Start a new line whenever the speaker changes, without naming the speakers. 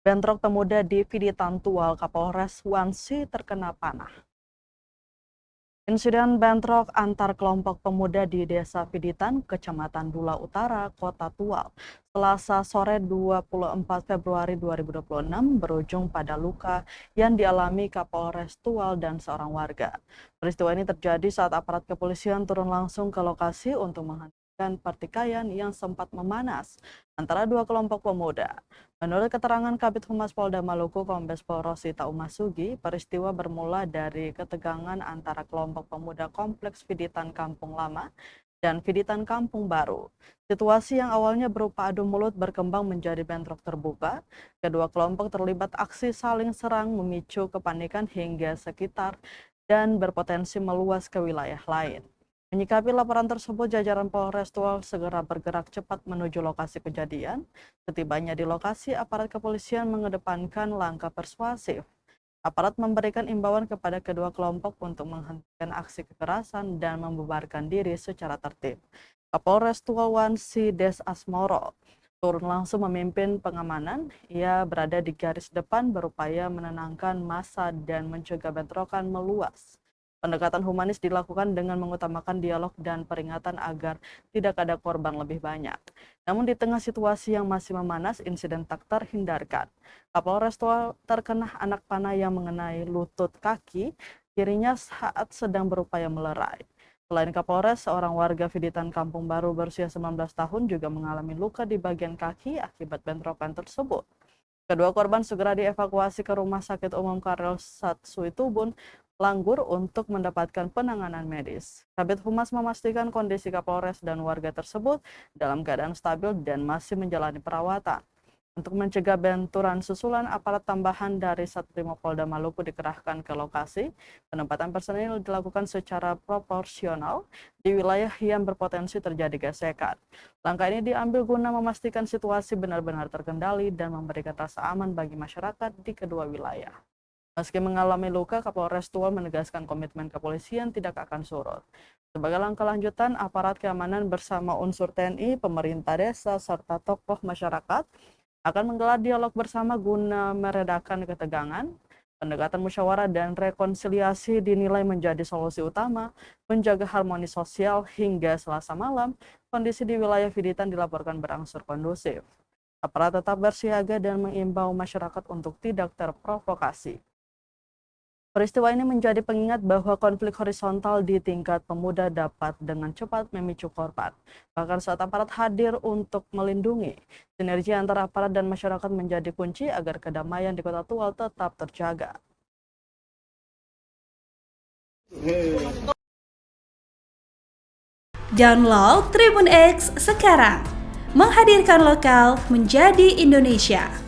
Bentrok pemuda di Piditan Tual, Kapolres Wansi terkena panah. Insiden bentrok antar kelompok pemuda di Desa Piditan, Kecamatan Dula Utara, Kota Tual, Selasa sore 24 Februari 2026 berujung pada luka yang dialami Kapolres Tual dan seorang warga. Peristiwa ini terjadi saat aparat kepolisian turun langsung ke lokasi untuk menghentikan pertikaian yang sempat memanas antara dua kelompok pemuda. Menurut keterangan Kabid Humas Polda Maluku, Kombes Pol Rosita Umasugi, peristiwa bermula dari ketegangan antara kelompok pemuda Kompleks Piditan Kampung Lama dan Piditan Kampung Baru. Situasi yang awalnya berupa adu mulut berkembang menjadi bentrok terbuka. Kedua kelompok terlibat aksi saling serang memicu kepanikan hingga sekitar dan berpotensi meluas ke wilayah lain. Menyikapi laporan tersebut, jajaran Polres Tual segera bergerak cepat menuju lokasi kejadian. Setibanya di lokasi, aparat kepolisian mengedepankan langkah persuasif. Aparat memberikan imbauan kepada kedua kelompok untuk menghentikan aksi kekerasan dan membubarkan diri secara tertib. Kapolres Tual Wansi Des Asmoro turun langsung memimpin pengamanan. Ia berada di garis depan berupaya menenangkan massa dan mencegah bentrokan meluas. Pendekatan humanis dilakukan dengan mengutamakan dialog dan peringatan agar tidak ada korban lebih banyak. Namun di tengah situasi yang masih memanas, insiden tak terhindarkan. Kapolres Tual terkena anak panah yang mengenai lutut kaki kirinya saat sedang berupaya melerai. Selain Kapolres, seorang warga Piditan Kampung Baru berusia 19 tahun juga mengalami luka di bagian kaki akibat bentrokan tersebut. Kedua korban segera dievakuasi ke Rumah Sakit Umum Karel Satsuitubun, Langgur untuk mendapatkan penanganan medis. Kabid Humas memastikan kondisi Kapolres dan warga tersebut dalam keadaan stabil dan masih menjalani perawatan. Untuk mencegah benturan susulan, aparat tambahan dari Satrimo Polda Maluku dikerahkan ke lokasi. Penempatan personil dilakukan secara proporsional di wilayah yang berpotensi terjadi gesekan. Langkah ini diambil guna memastikan situasi benar-benar terkendali dan memberikan rasa aman bagi masyarakat di kedua wilayah. Meski mengalami luka, Kapolres Tual menegaskan komitmen kepolisian tidak akan surut. Sebagai langkah lanjutan, aparat keamanan bersama unsur TNI, pemerintah desa, serta tokoh masyarakat akan menggelar dialog bersama guna meredakan ketegangan. Pendekatan musyawarah dan rekonsiliasi dinilai menjadi solusi utama menjaga harmoni sosial. Hingga Selasa malam, kondisi di wilayah Piditan dilaporkan berangsur kondusif. Aparat tetap bersiaga dan mengimbau masyarakat untuk tidak terprovokasi. Peristiwa ini menjadi pengingat bahwa konflik horizontal di tingkat pemuda dapat dengan cepat memicu korban. Bahkan saat aparat hadir untuk melindungi, sinergi antara aparat dan masyarakat menjadi kunci agar kedamaian di Kota Tual tetap terjaga.
Download Tribun X sekarang, menghadirkan lokal menjadi Indonesia.